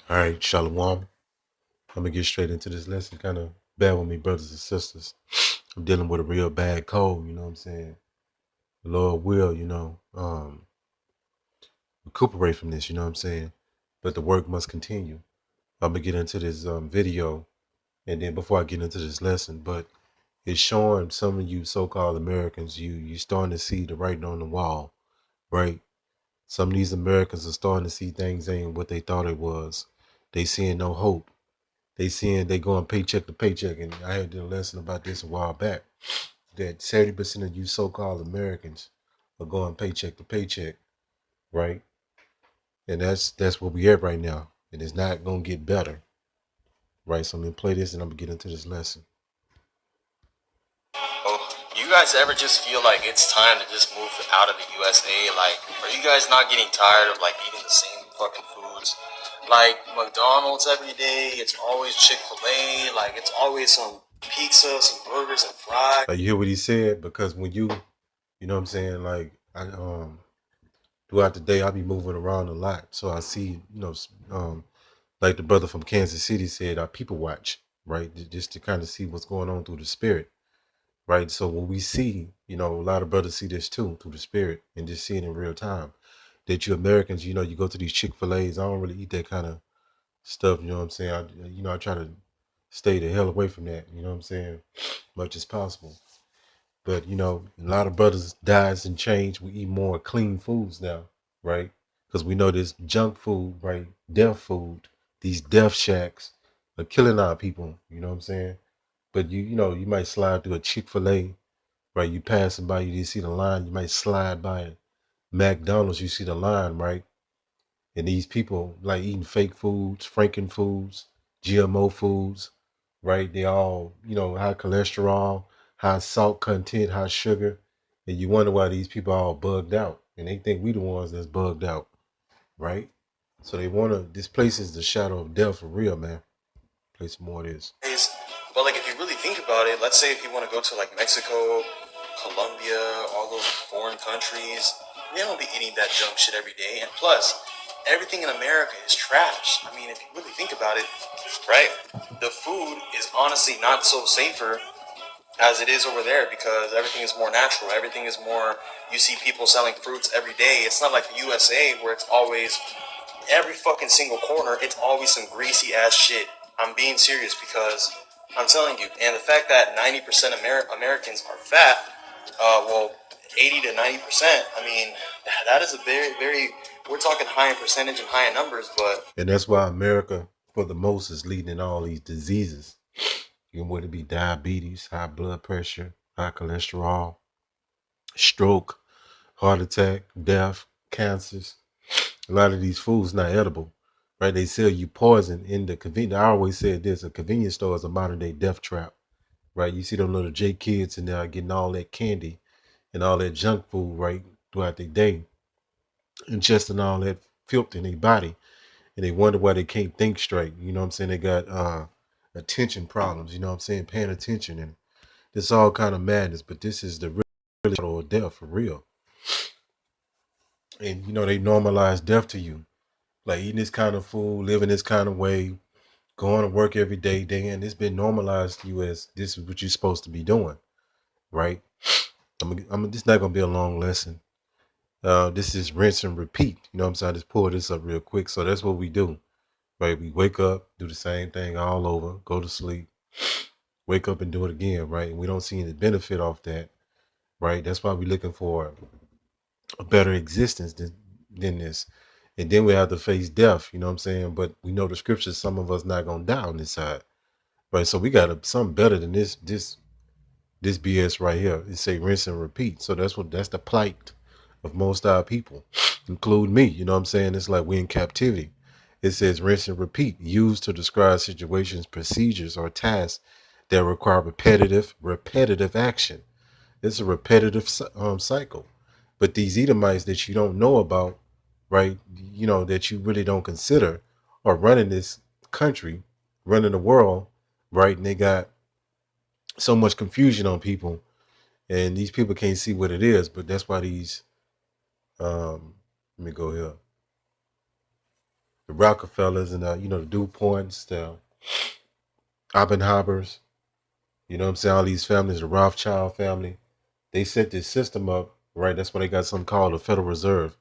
All right, Shalom. I'm gonna get straight into this lesson. Kind of bear with me, brothers and sisters. I'm dealing with a real bad cold. You know what I'm saying? The Lord will, recuperate from this. You know what I'm saying? But the work must continue. I'm gonna get into this video, and then before I get into this lesson, but it's showing some of you so-called Americans, you starting to see the writing on the wall, right? Some of these Americans are starting to see things ain't what they thought it was. They seeing no hope. They going paycheck to paycheck, and I had did a lesson about this a while back. That 70% of you so-called Americans are going paycheck to paycheck, right? And that's where we at right now, and it's not gonna get better, right? So I'm gonna play this, and I'm gonna get into this lesson. Oh, you guys ever just feel like it's time to just move out of the USA? Like, are you guys not getting tired of like eating the same fucking foods? Like McDonald's every day, it's always Chick-fil-A, like it's always some pizza, some burgers and fries. You hear what he said? Because when you know what I'm saying, like I throughout the day I be moving around a lot, so I see, like the brother from Kansas City said, I people watch, right? Just to kind of see what's going on through the spirit, right? So when we see, a lot of brothers see this too through the spirit and just see it in real time. That you Americans, you go to these Chick-fil-A's. I don't really eat that kind of stuff. You know what I'm saying? I try to stay the hell away from that. You know what I'm saying? Much as possible. But a lot of brothers dies and change. We eat more clean foods now, right? Because we know this junk food, right? Death food, these death shacks are killing our people. You know what I'm saying? But you might slide through a Chick-fil-A, right? You passing by, you see the line. You might slide by a McDonald's, you see the line, right? And these people like eating fake foods, Franken foods, GMO foods, right? They all, high cholesterol, high salt content, high sugar. And you wonder why these people are all bugged out. And they think we the ones that's bugged out, right? So this place is the shadow of death for real, man. Play some more of this. But like if you really think about it, let's say if you want to go to like Mexico, Colombia, all those foreign countries, they don't be eating that junk shit every day. And plus, everything in America is trash. I mean, if you really think about it, right? The food is honestly not so safer as it is over there because everything is more natural. Everything is more. You see people selling fruits every day. It's not like the USA where it's always every fucking single corner. It's always some greasy ass shit. I'm being serious because I'm telling you, and the fact that 90% Americans are fat, well, 80 to 90%. I mean, that is a very, very. We're talking high in percentage and high in numbers, but And that's why America, for the most, is leading in all these diseases. Whether it be diabetes, high blood pressure, high cholesterol, stroke, heart attack, death, cancers. A lot of these foods not edible, right? They sell you poison in the convenience. I always said this: a convenience store is a modern day death trap, right? You see them little J kids in there getting all that candy and all that junk food, right, throughout their day, ingesting all that filth in their body, and they wonder why they can't think straight. You know what I'm saying? They got attention problems. You know what I'm saying? Paying attention, and this all kind of madness. But this is the real or death for real. And they normalize death to you, like eating this kind of food, living this kind of way, going to work every day, and it's been normalized to you as this is what you're supposed to be doing, right? This is not gonna be a long lesson. This is rinse and repeat. You know what I'm saying? I just pull this up real quick. So that's what we do, right? We wake up, do the same thing all over, go to sleep, wake up and do it again, right? And we don't see any benefit off that, right? That's why we're looking for a better existence than this. And then we have to face death, you know what I'm saying? But we know the scriptures, some of us not gonna die on this side. Right. So we got something better than this BS right here. It say rinse and repeat. So that's the plight of most our people, include me. You know what I'm saying? It's like we in captivity. It says rinse and repeat, used to describe situations, procedures, or tasks that require repetitive action. It's a repetitive cycle. But these Edomites that you don't know about, right? That you really don't consider, are running this country, running the world, right? And they got so much confusion on people, and these people can't see what it is. But that's why these, let me go here. The Rockefellers and the DuPonts, the Oppenheimers, you know what I'm saying? All these families, the Rothschild family, they set this system up, right? That's why they got something called the Federal Reserve,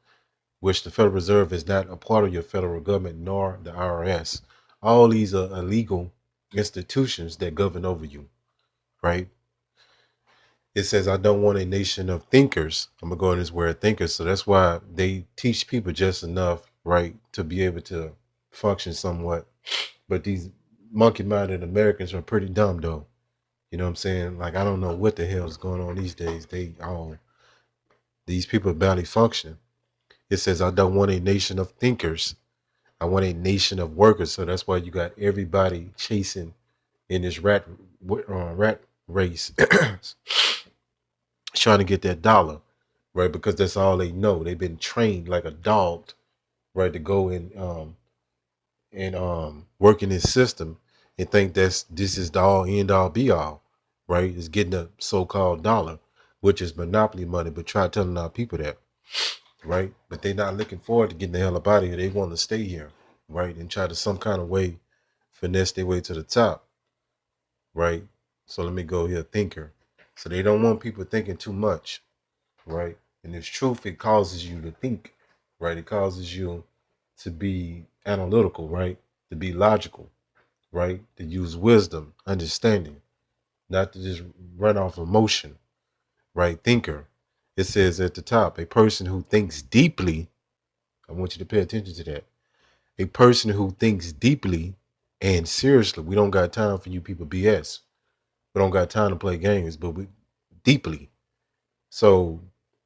which the Federal Reserve is not a part of your federal government nor the IRS. All these are illegal institutions that govern over you, right? It says, I don't want a nation of thinkers. I'm going to go in this word thinkers. So that's why they teach people just enough, right, to be able to function somewhat. But these monkey minded Americans are pretty dumb, though. You know what I'm saying? Like, I don't know what the hell is going on these days. These people barely function. It says, I don't want a nation of thinkers. I want a nation of workers. So that's why you got everybody chasing in this rat race, trying to get that dollar, right? Because that's all they know. They've been trained like a dog, right, to go and work in this system and think this is the all end all be all, right? Is getting a so-called dollar, which is monopoly money. But try telling our people that, right? But they're not looking forward to getting the hell up out of here. They want to stay here, right, and try to some kind of way finesse their way to the top, right? So let me go here, thinker. So they don't want people thinking too much, right? And it's truth, it causes you to think, right? It causes you to be analytical, right? To be logical, right? To use wisdom, understanding, not to just run off emotion, right? Thinker. It says at the top, a person who thinks deeply. I want you to pay attention to that. A person who thinks deeply and seriously. We don't got time for you people BS. We don't got time to play games, but we deeply. So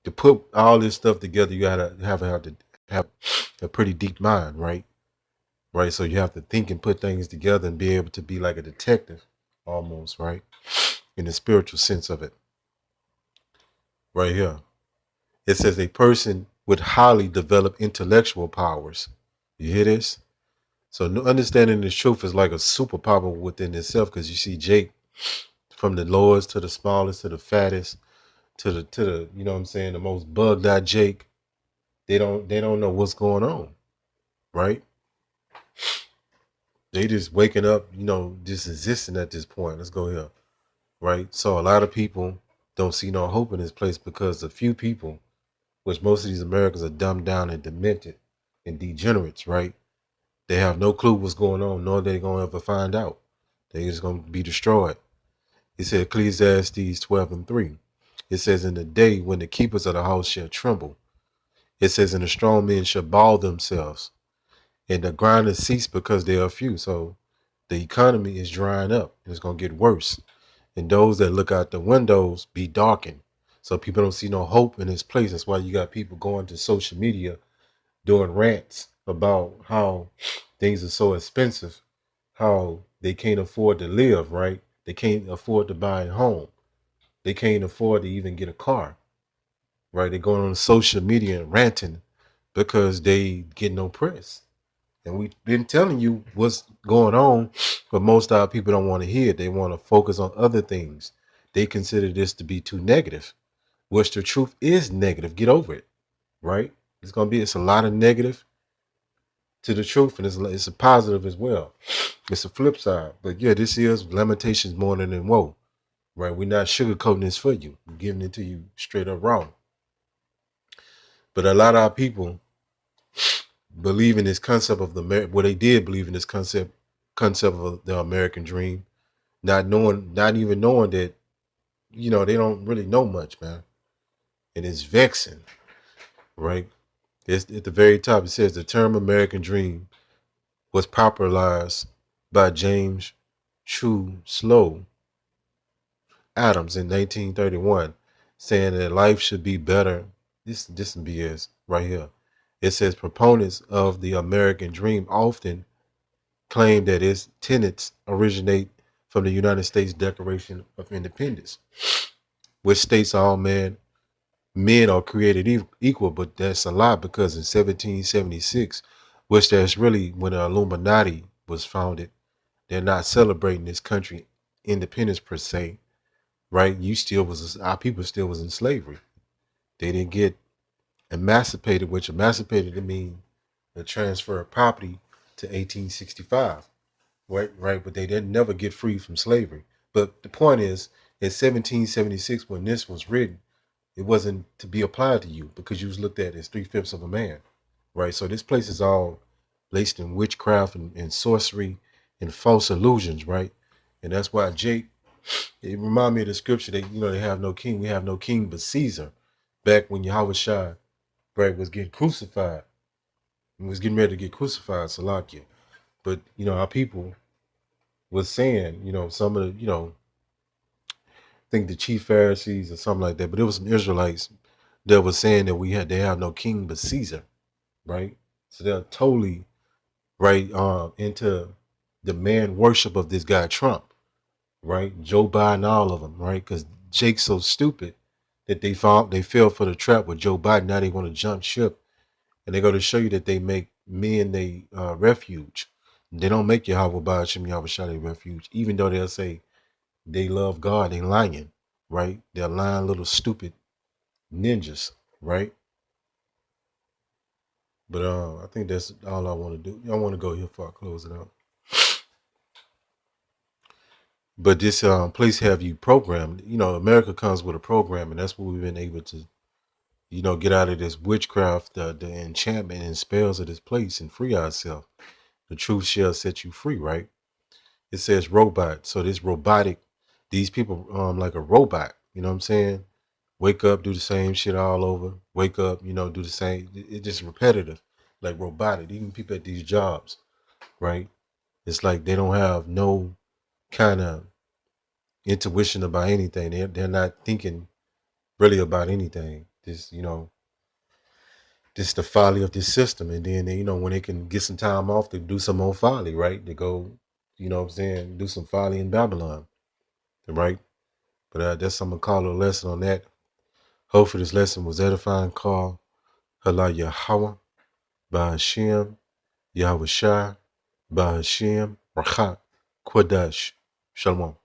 to put all this stuff together, you gotta have a pretty deep mind, right? Right. So you have to think and put things together and be able to be like a detective almost, right? In the spiritual sense of it. Right here. It says a person with highly developed intellectual powers. You hear this? So understanding the truth is like a superpower within itself, because you see Jake, from the lowest to the smallest to the fattest to the you know what I'm saying, the most bugged out Jake. They don't know what's going on, right? They just waking up, just existing at this point. Let's go here, right? So a lot of people don't see no hope in this place because a few people, which most of these Americans are dumbed down and demented and degenerates, right? They have no clue what's going on, nor they gonna ever find out. They just gonna be destroyed. It said Ecclesiastes 12:3. It says, in the day when the keepers of the house shall tremble. It says, and the strong men shall ball themselves, and the grinders cease because they are few. So the economy is drying up and it's gonna get worse. And those that look out the windows be darkened. So people don't see no hope in this place. That's why you got people going to social media doing rants about how things are so expensive, how they can't afford to live, right? They can't afford to buy a home. They can't afford to even get a car, right? They're going on social media and ranting because they get no press. And we've been telling you what's going on, but most of our people don't want to hear it. They want to focus on other things. They consider this to be too negative, which the truth is negative. Get over it, right? It's a lot of negative to the truth, and it's a positive as well. It's a flip side. But yeah, this is Lamentations Morning and Woe, right? We're not sugarcoating this for you. We're giving it to you straight up raw. But a lot of our people believe in this concept of they did believe in this concept of the American dream, not even knowing that, they don't really know much, man. And it's vexing, right? It's at the very top. It says the term American dream was popularized by James True Slow Adams in 1931, saying that life should be better. This some BS right here. It says proponents of the American dream often claim that its tenets originate from the United States Declaration of Independence, which states all men are created equal. But that's a lie, because in 1776, which that's really when the Illuminati was founded, they're not celebrating this country independence per se, right? Our people still was in slavery. They didn't get emancipated, which emancipated to mean the transfer of property to 1865, right? But they didn't never get free from slavery. But the point is, in 1776, when this was written, it wasn't to be applied to you because you was looked at as 3/5 of a man, right? So this place is all laced in witchcraft and sorcery and false illusions, right? And that's why Jake, it remind me of the scripture that they have no king, we have no king but Caesar. Back when Yahweh Shai, right, was getting crucified, and was getting ready to get crucified, Salakia. But our people was saying, some of the, I think the chief Pharisees or something like that, but it was some Israelites that was saying that they have no king but Caesar, right? So they're totally right into the man worship of this guy Trump, right? Joe Biden, all of them, right? Because Jake's so stupid that they fell for the trap with Joe Biden. Now they want to jump ship, and they're going to show you that they make men they refuge. They don't make Yahweh Ba'ashem Yahweh Shai their refuge, even though they'll say they love God. They lying, right? They're lying little stupid ninjas, right? But I think that's all I want to do. I want to go here before I close it out. But this place have you programmed. America comes with a program, and that's what we've been able to, get out of this witchcraft, the enchantment and spells of this place and free ourselves. The truth shall set you free, right? It says robot. So this robotic, these people like a robot, you know what I'm saying? Wake up, do the same shit all over. Wake up, do the same. It's just repetitive, like robotic. Even people at these jobs, right? It's like they don't have no kind of intuition about anything. They're not thinking really about anything. This the folly of this system. And then when they can get some time off to do some more folly, right? They go, what I'm saying, do some folly in Babylon, right? But that's I'm gonna call a lesson on that. Hopefully this lesson was edifying. Call Hala Yahweh, Ba'ashem, Yahweh Shai, Ba'ashem, Rachat, Kodash. Shalom.